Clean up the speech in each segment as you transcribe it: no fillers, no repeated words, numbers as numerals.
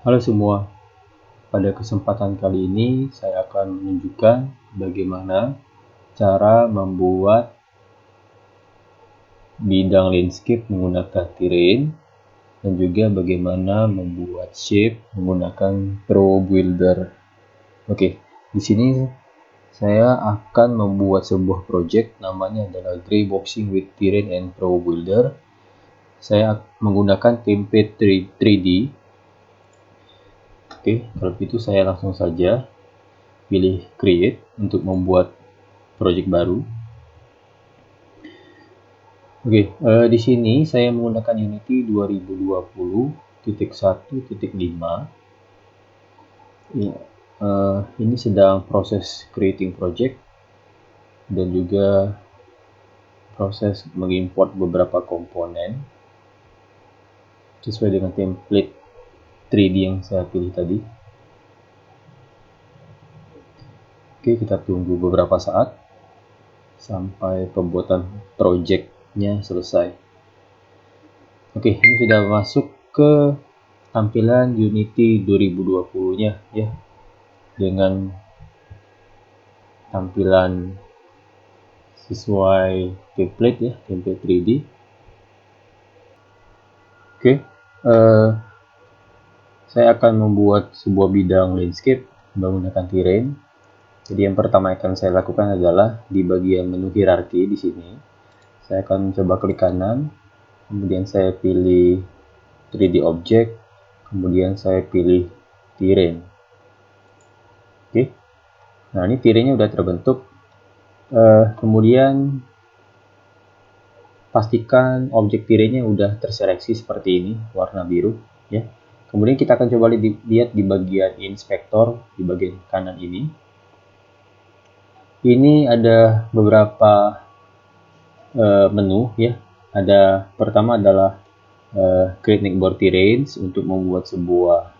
Halo semua, pada kesempatan kali ini saya akan menunjukkan bagaimana cara membuat bidang landscape menggunakan terrain dan juga bagaimana membuat shape menggunakan Pro Builder. Oke, di sini saya akan membuat sebuah project namanya adalah Gray Boxing with Terrain and Pro Builder. Saya menggunakan template 3D. Oke, kalau begitu saya langsung saja pilih create untuk membuat project baru. Oke, di sini saya menggunakan Unity 2020.1.5. Ya, ini sedang proses creating project dan juga proses mengimport beberapa komponen sesuai dengan template 3D yang saya pilih tadi. Oke, kita tunggu beberapa saat sampai pembuatan projectnya selesai. Oke, ini sudah masuk ke tampilan Unity 2020-nya ya, dengan tampilan sesuai template ya, template 3D. Oke, saya akan membuat sebuah bidang landscape menggunakan terrain. Jadi yang pertama yang akan saya lakukan adalah di bagian menu hierarki di sini. Saya akan coba klik kanan, kemudian saya pilih 3D object, kemudian saya pilih terrain. Oke, nah ini terrainnya udah terbentuk. Kemudian pastikan objek terrainnya udah terseleksi seperti ini, warna biru ya. Kemudian kita akan coba lihat di bagian inspektor di bagian kanan ini. Ini ada beberapa menu ya. Ada pertama adalah create neckboard terrains untuk membuat sebuah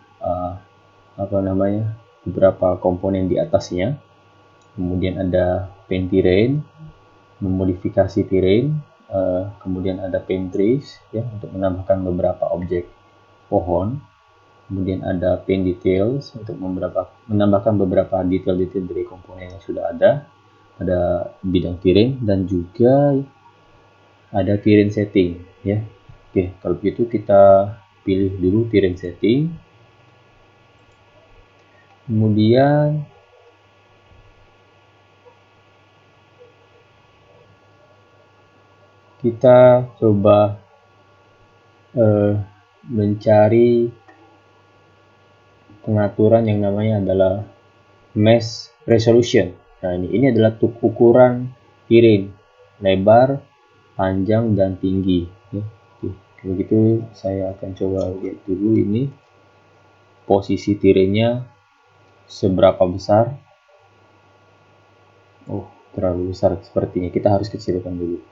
beberapa komponen di atasnya. Kemudian ada paint terrain, memodifikasi terrain, kemudian ada paint trees ya untuk menambahkan beberapa objek pohon. Kemudian ada paint details untuk menambahkan beberapa detail-detail dari komponen yang sudah ada pada bidang terrain, dan juga ada terrain setting ya. Oke, kalau begitu kita pilih dulu terrain setting. Kemudian kita coba mencari pengaturan yang namanya adalah mesh resolution. Nah, ini adalah ukuran terrain, lebar, panjang, dan tinggi ya. Kalau gitu saya akan coba lihat dulu ini posisi terrainnya seberapa besar. Oh, terlalu besar sepertinya, kita harus kecilkan dulu.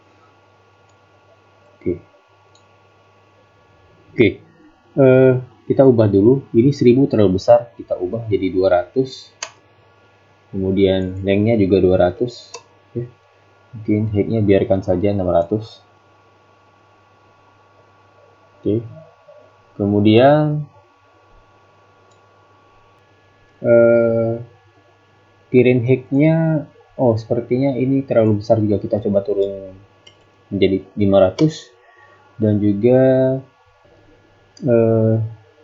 Oke, kita ubah dulu. Ini 1000 terlalu besar, kita ubah jadi 200. Kemudian lengthnya juga 200. Oke. Mungkin height-nya biarkan saja 600. Oke. Kemudian terrain height-nya, oh sepertinya ini terlalu besar juga, kita coba turun menjadi 500. Dan juga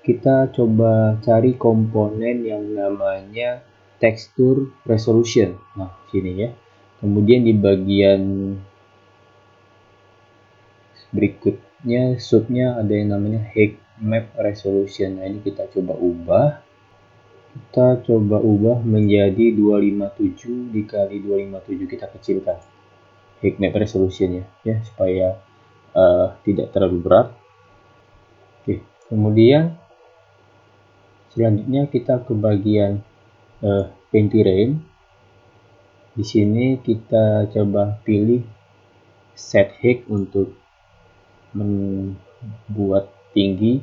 kita coba cari komponen yang namanya texture resolution. Nah, sini ya. Kemudian di bagian berikutnya subnya ada yang namanya height map resolution. Nah, ini kita coba ubah. Kita coba ubah menjadi 257 dikali 257, kita kecilkan height map resolution ya supaya tidak terlalu berat. Oke, kemudian selanjutnya kita ke bagian paint terrain. Di sini kita coba pilih set height untuk membuat tingginya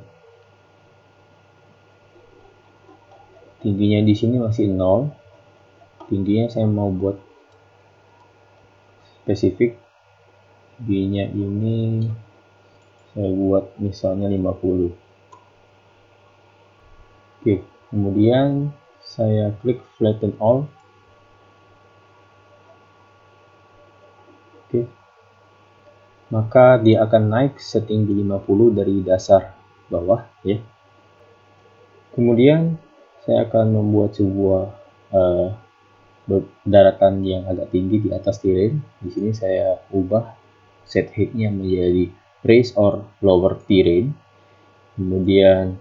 di sini masih 0. Tingginya saya mau buat spesifik, tingginya ini saya buat misalnya 50. Oke, kemudian saya klik flatten all. Oke, maka dia akan naik setinggi 50 dari dasar bawah ya. Kemudian saya akan membuat sebuah daratan yang agak tinggi di atas terrain. Di sini saya ubah set height-nya menjadi raise or lower terrain. Kemudian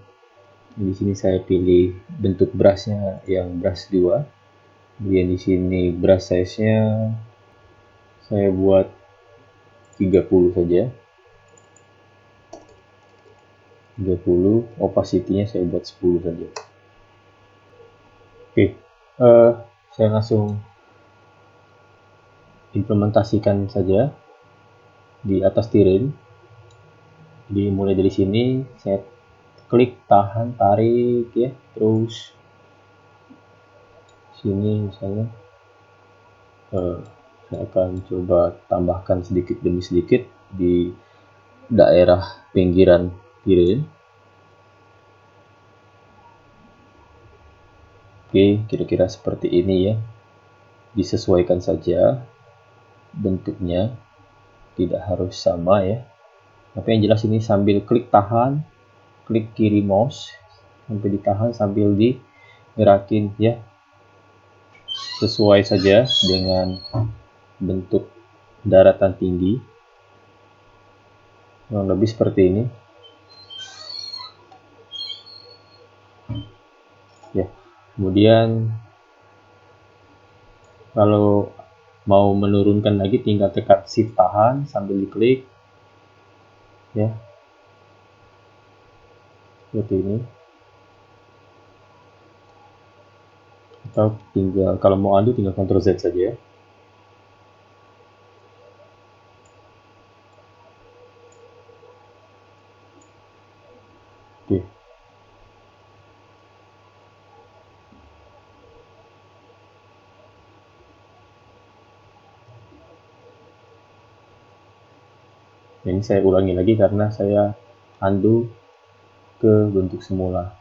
di sini saya pilih bentuk brush-nya yang brush 2. Kemudian di sini brush size-nya saya buat 30 saja. 30, opacity-nya saya buat 10 saja. Oke, saya langsung implementasikan saja di atas terrain. Jadi mulai dari sini saya klik, tahan, tarik ya, terus sini misalnya saya akan coba tambahkan sedikit demi sedikit di daerah pinggiran terrain. Oke, kira-kira seperti ini ya. Disesuaikan saja bentuknya, tidak harus sama ya. Tapi yang jelas ini sambil klik tahan, klik kiri mouse sampai ditahan sambil digerakin ya. Sesuai saja dengan bentuk daratan tinggi. Kurang lebih seperti ini. Ya. Kemudian kalau mau menurunkan lagi tinggal tekan shift tahan sambil diklik ya. Seperti ini. Atau tinggal kalau mau undo tinggal Ctrl Z saja ya. Oke. Ini saya ulangi lagi karena saya undo ke bentuk semula.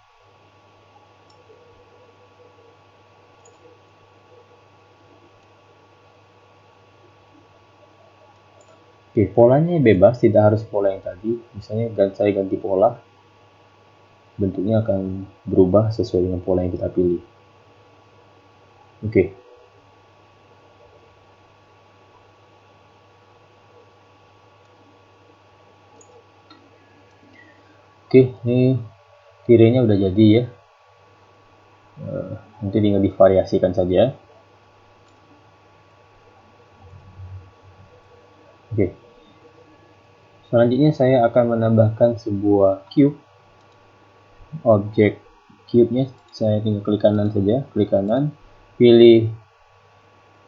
Oke, polanya bebas, tidak harus pola yang tadi. Misalnya saya ganti pola, bentuknya akan berubah sesuai dengan pola yang kita pilih. Oke. Oke, ini tirenya udah jadi ya. Nanti tinggal divariasikan saja. Oke. Selanjutnya saya akan menambahkan sebuah cube. Objek cube-nya saya tinggal klik kanan saja, klik kanan, pilih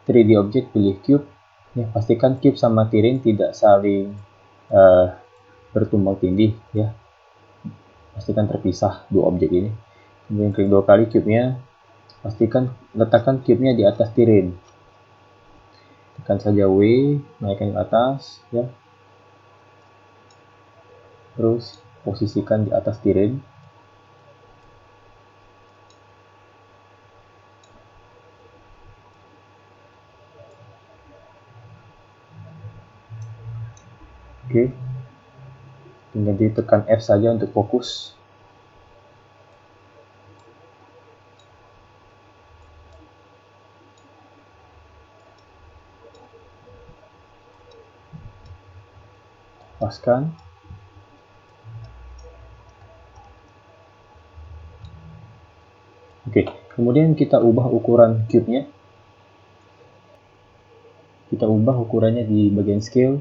3D object, pilih cube. Ya, pastikan cube sama terrain tidak saling bertumbang tindih ya. Pastikan terpisah dua objek ini. Kemudian klik dua kali cube-nya. Pastikan letakkan cube-nya di atas terrain. Tekan saja W, naikkan ke atas ya. Terus posisikan di atas terrain. Oke. Tinggal ditekan F saja untuk fokus. Lepaskan. Oke, kemudian kita ubah ukuran cube-nya. Kita ubah ukurannya di bagian scale.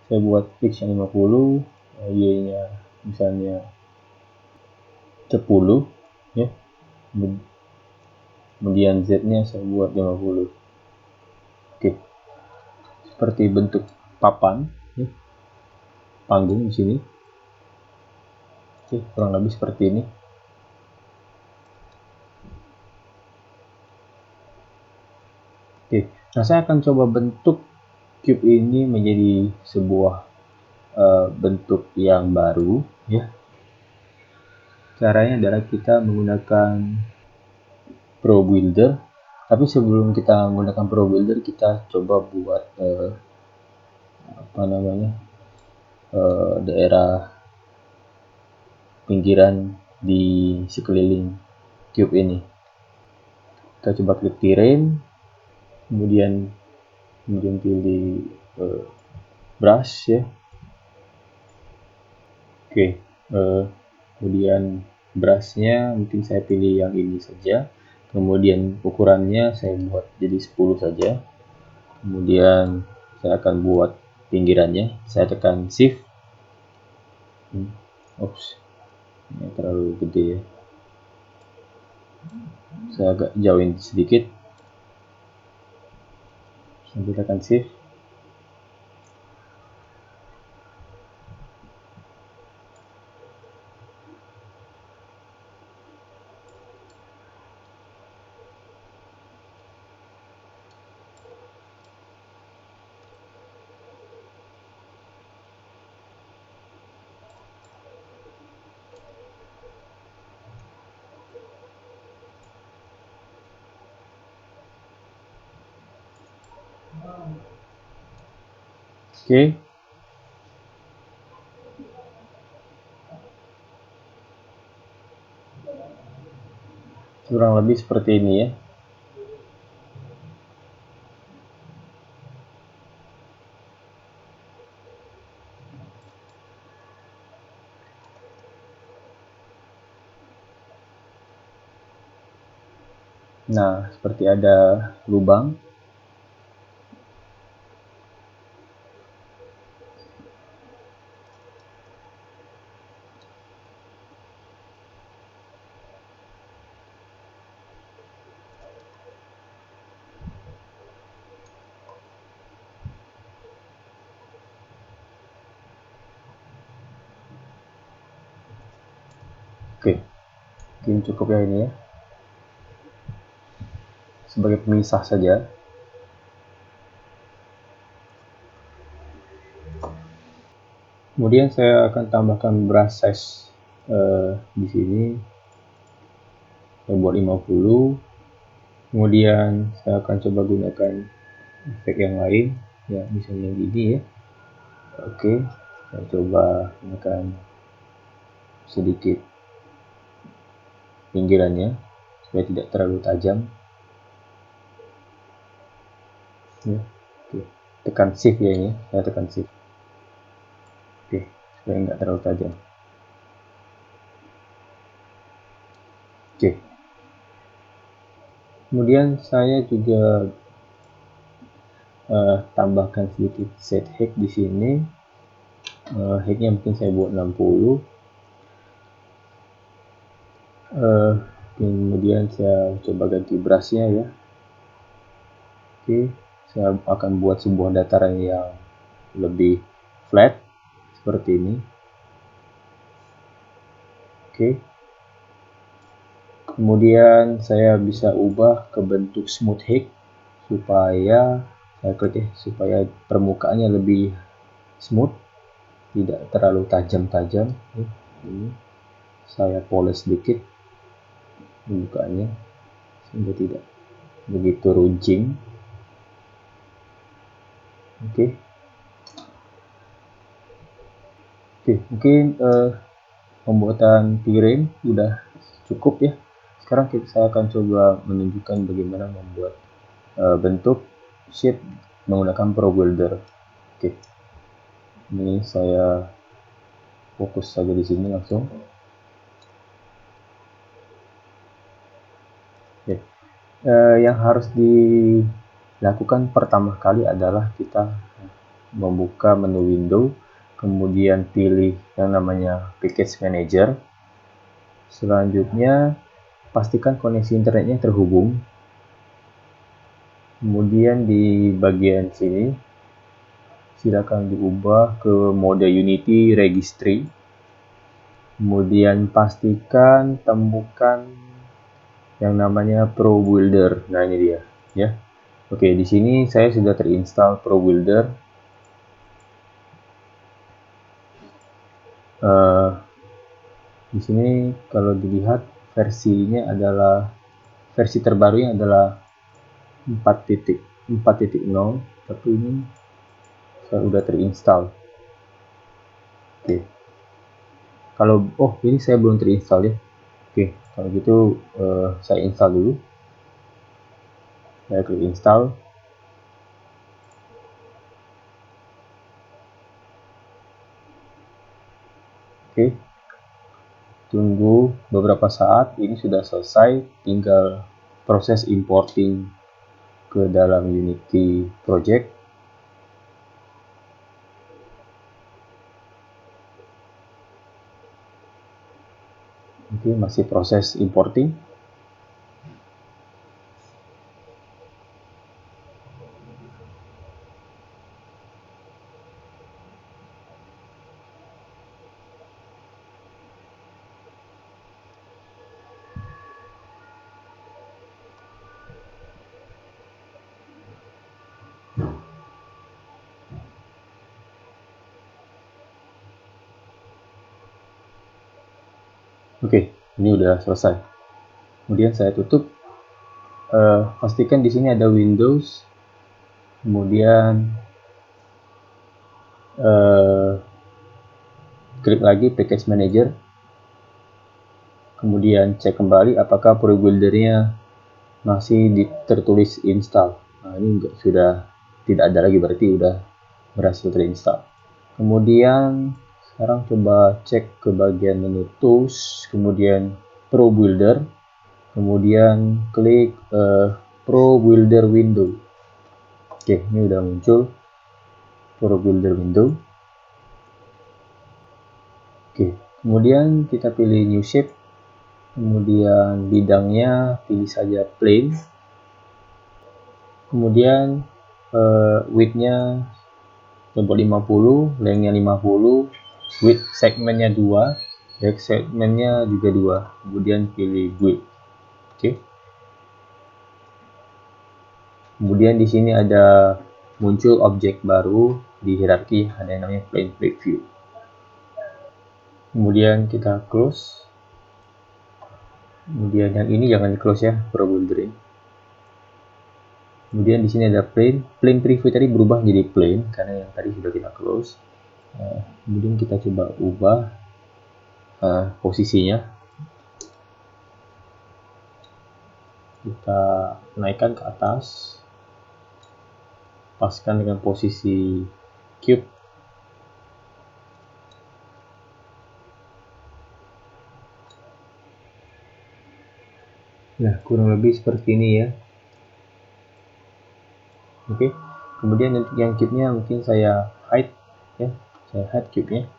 Saya buat X yang 50, Y-nya misalnya 10 ya. Kemudian Z-nya saya buat 50. Oke. Seperti bentuk papan ya. Panggung di sini. Oke, kurang lebih seperti ini. Oke, nah saya akan coba bentuk cube ini menjadi sebuah bentuk yang baru ya. Caranya adalah kita menggunakan Pro Builder. Tapi sebelum kita menggunakan Pro Builder, kita coba buat daerah pinggiran di sekeliling cube ini. Kita coba klik terrain, kemudian pilih brush ya. Oke, kemudian brushnya mungkin saya pilih yang ini saja. Kemudian ukurannya saya buat jadi 10 saja. Kemudian saya akan buat pinggirannya. Saya tekan shift. Oops, ini terlalu gede ya. Saya agak jauhin sedikit. Saya tekan shift. Oke. Kurang lebih seperti ini ya. Nah, seperti ada lubang. Oke, mungkin cukup ya ini ya. Sebagai pemisah saja. Kemudian saya akan tambahkan brush size di sini. Saya buat 50. Kemudian saya akan coba gunakan efek yang lain, ya misalnya yang ini ya. Oke, saya coba gunakan sedikit pinggirannya supaya tidak terlalu tajam. Ya, oke. Tekan shift ya ini, saya tekan shift. Oke, supaya nggak terlalu tajam. Oke. Kemudian saya juga tambahkan sedikit set height di sini. Height-nya mungkin saya buat 60. Kemudian saya coba ganti brush-nya ya. Oke, saya akan buat sebuah dataran yang lebih flat seperti ini. Oke. Kemudian saya bisa ubah ke bentuk smooth height supaya supaya permukaannya lebih smooth, tidak terlalu tajam-tajam. Ini saya poles sedikit permukaannya sehingga tidak begitu runcing. Oke, mungkin pembuatan terrain udah cukup ya. Sekarang saya akan coba menunjukkan bagaimana membuat bentuk shape menggunakan Pro Builder. Oke, ini saya fokus saja di sini langsung. Oke. Yang harus dilakukan pertama kali adalah kita membuka menu window, kemudian pilih yang namanya package manager. Selanjutnya pastikan koneksi internetnya terhubung. Kemudian di bagian sini silakan diubah ke mode Unity Registry. Kemudian pastikan temukan yang namanya Pro Builder. Nah, ini dia ya. Oke, di sini saya sudah terinstall Pro Builder. Di Di sini kalau dilihat versinya adalah versi terbarunya adalah 4.0, tapi ini sudah terinstall. Oke. Kalau ini saya belum terinstall ya. Oke, kalau gitu saya install dulu. Saya klik install. Oke. Tunggu beberapa saat, ini sudah selesai, tinggal proses importing ke dalam Unity project. Oke, masih proses importing. Oke, ini udah selesai. Kemudian saya tutup. Pastikan di sini ada Windows. Kemudian klik lagi Package Manager. Kemudian cek kembali apakah ProBuilder-nya masih tertulis install. Nah, ini sudah tidak ada lagi, berarti udah berhasil terinstall. Kemudian sekarang coba cek ke bagian menu Tools, kemudian ProBuilder, kemudian klik ProBuilder Window. Oke, ini udah muncul ProBuilder Window. Oke, kemudian kita pilih New Shape, kemudian bidangnya pilih saja plain, kemudian width-nya 50, length-nya 50, width segmentnya 2, depth segmentnya juga 2, kemudian pilih width. Oke. Kemudian di sini ada muncul objek baru di hierarki, ada yang namanya plain preview. Kemudian kita close. Kemudian yang ini jangan di close ya, ProBuilder. Kemudian di sini ada plain preview tadi berubah menjadi plain karena yang tadi sudah kita close. Kemudian kita coba ubah posisinya. Kita naikkan ke atas, paskan dengan posisi cube. Nah, kurang lebih seperti ini ya. Oke. Kemudian untuk yang cube-nya mungkin saya hide ya, saya hide cube-nya.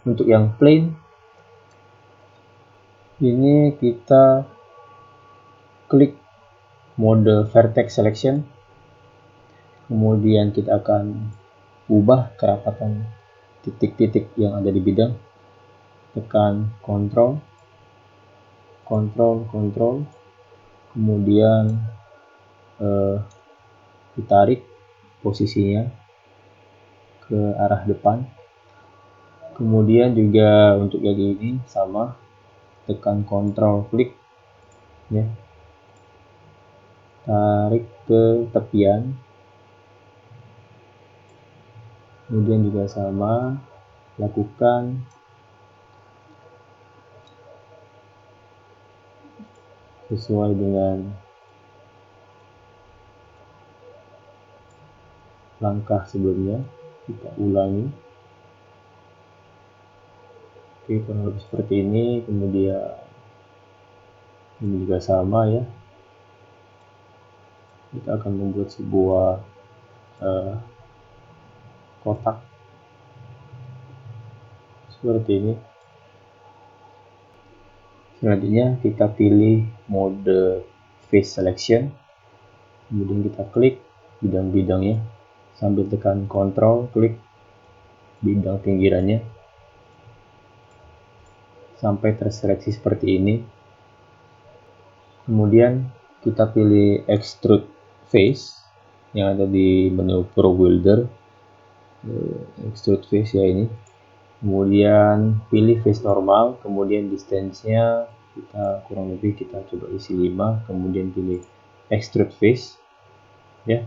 Untuk yang plain ini kita klik mode vertex selection. Kemudian kita akan ubah kerapatan titik-titik yang ada di bidang. Tekan Ctrl, kemudian ditarik posisinya ke arah depan. Kemudian juga untuk yang ini sama, tekan Ctrl klik ya, tarik ke tepian. Kemudian juga sama, lakukan sesuai dengan langkah sebelumnya. Kita ulangi. Oke, kurang lebih seperti ini. Kemudian ini juga sama ya. Kita akan membuat sebuah kotak seperti ini. Selanjutnya kita pilih mode face selection, kemudian kita klik bidang-bidangnya sambil tekan Ctrl klik bidang pinggirannya sampai terseleksi seperti ini. Kemudian kita pilih extrude face yang ada di menu ProBuilder, extrude face ya ini. kemudian pilih face normal, kemudian distance-nya kita kurang lebih kita coba isi 5, kemudian pilih extrude face ya.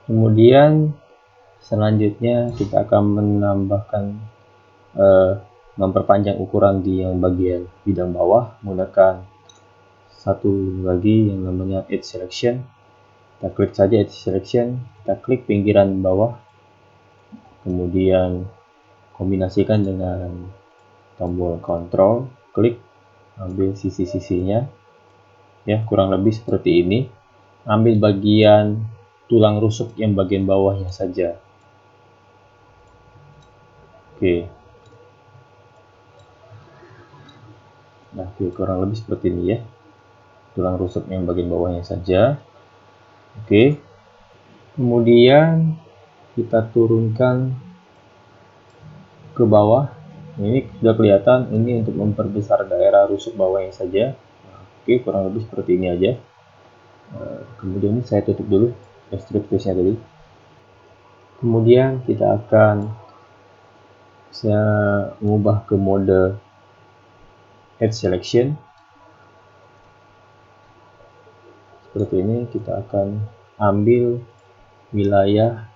Kemudian selanjutnya kita akan menambahkan memperpanjang ukuran di yang bagian bidang bawah menggunakan satu lagi yang namanya edge selection. Kita klik saja edge selection, kita klik pinggiran bawah, kemudian kombinasikan dengan tombol control, klik, ambil sisi-sisinya ya, kurang lebih seperti ini. Ambil bagian tulang rusuk yang bagian bawahnya saja. Oke. Nah, kurang lebih seperti ini ya, tulang rusuk yang bagian bawahnya saja. Oke. Kemudian kita turunkan ke bawah. Ini sudah kelihatan, ini untuk memperbesar daerah rusuk bawahnya saja. Oke, kurang lebih seperti ini aja. Kemudian saya tutup dulu extrude face-nya tadi. Kemudian kita akan mengubah ke mode edge selection. Seperti ini, kita akan ambil wilayah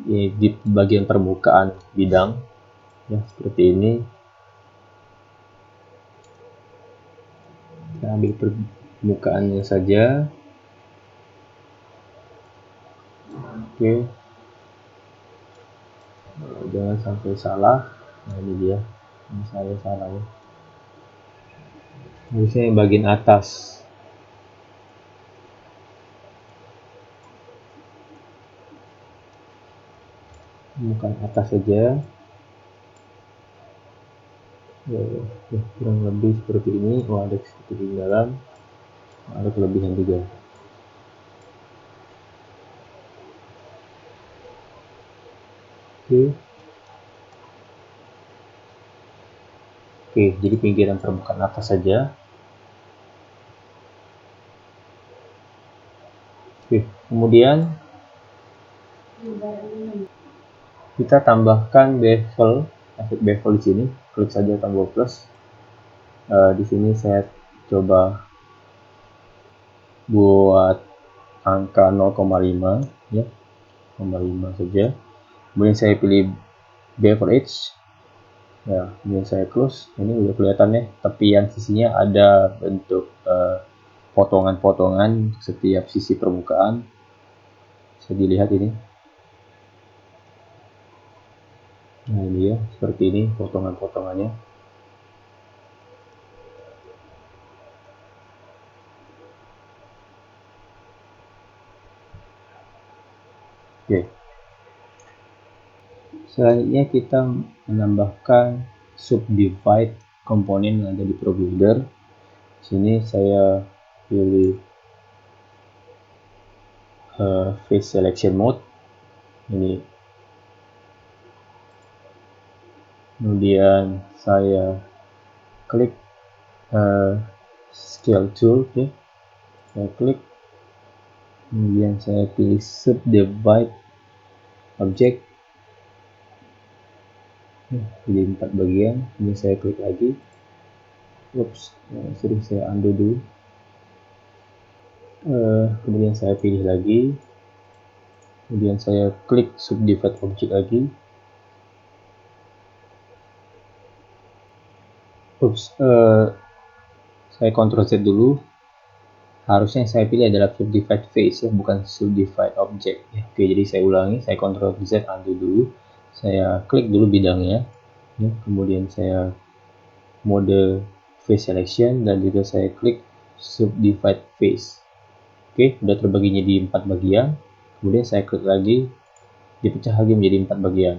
di bagian permukaan bidang ya, seperti ini. Kita ambil permukaannya saja. Oke, jangan sampai salah. Nah, ini dia, ini saya salah ya, harusnya yang bagian atas. Bukan atas saja ya, kurang lebih seperti ini. Ada ketinggalan, ada kelebihan juga. Oke, jadi pinggiran permukaan atas saja. Oke, kemudian kita tambahkan bevel, efek bevel di sini. Klik saja tombol plus. Di sini saya coba buat angka 0,5 ya, 0,5 saja. Kemudian saya pilih bevel edge. Ya, kemudian saya close. Ini udah kelihatan ya, tepian sisinya ada bentuk potongan-potongan setiap sisi permukaan. Bisa dilihat ini. Nah, ini ya, seperti ini potongan-potongannya. Oke. Selanjutnya kita menambahkan subdivide komponen yang ada di ProBuilder. Sini saya pilih face selection mode. Ini. Kemudian saya klik scale tool ya. Saya klik. Kemudian saya pilih subdivide object. Jadi 4 bagian. Kemudian saya klik lagi. Sering saya undo dulu. Kemudian saya pilih lagi. Kemudian saya klik subdivide object lagi. Saya Ctrl Z dulu. Harusnya yang saya pilih adalah subdivide face ya, bukan subdivide object ya. Oke, jadi saya ulangi, saya Ctrl Z undo dulu. Saya klik dulu bidangnya ya, kemudian saya mode face selection dan juga saya klik subdivide face. Oke, sudah terbaginya di 4 bagian. Kemudian saya klik lagi, dipecah lagi menjadi 4 bagian.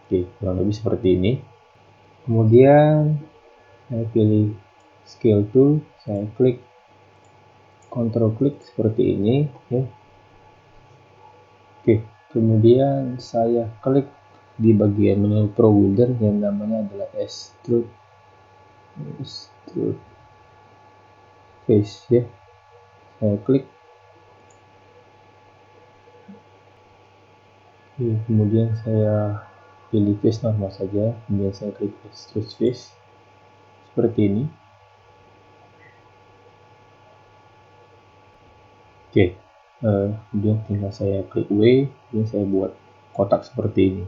Oke, kurang lebih seperti ini. Kemudian saya pilih scale tool, saya klik Ctrl klik seperti ini ya. Oke, kemudian saya klik di bagian menu ProBuilder yang namanya adalah extrude face ya. Saya klik. Oke, kemudian saya pilih face normal saja, kemudian saya klik extrude face seperti ini. Oke, kemudian tinggal saya klik W, kemudian saya buat kotak seperti ini.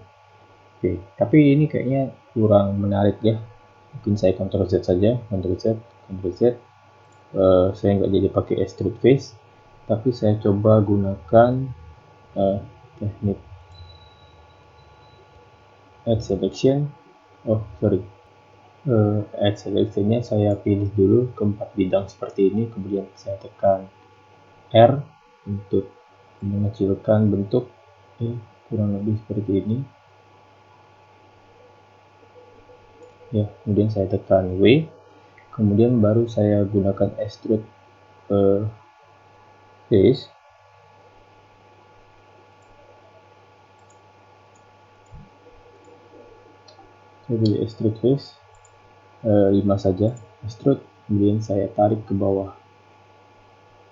Oke, tapi ini kayaknya kurang menarik ya. Mungkin saya Ctrl Z saja, Ctrl Z, Ctrl Z. Saya nggak jadi pakai extrude face, tapi saya coba gunakan teknik add selection. Oh sorry, add selectionnya saya pilih dulu keempat bidang seperti ini, kemudian saya tekan R untuk mengecilkan bentuk. Kurang lebih seperti ini ya. Kemudian saya tekan W, kemudian baru saya gunakan extrude face. Saya pilih extrude face 5 saja, extrude, kemudian saya tarik ke bawah.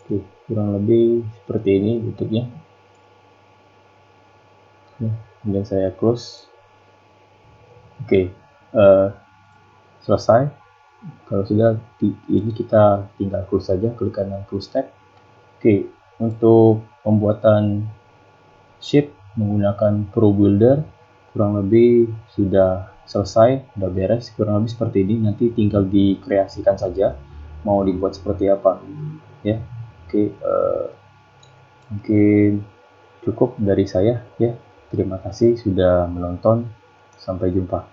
Oke, kurang lebih seperti ini bentuknya. Kemudian saya close. Oke, selesai. Kalau sudah, ini kita tinggal close saja, klik kanan close tab. Oke, untuk pembuatan sheet menggunakan Pro Builder kurang lebih sudah selesai, sudah beres. Kurang lebih seperti ini, nanti tinggal dikreasikan saja mau dibuat seperti apa ya. Oke, mungkin cukup dari saya ya. Terima kasih sudah menonton, sampai jumpa.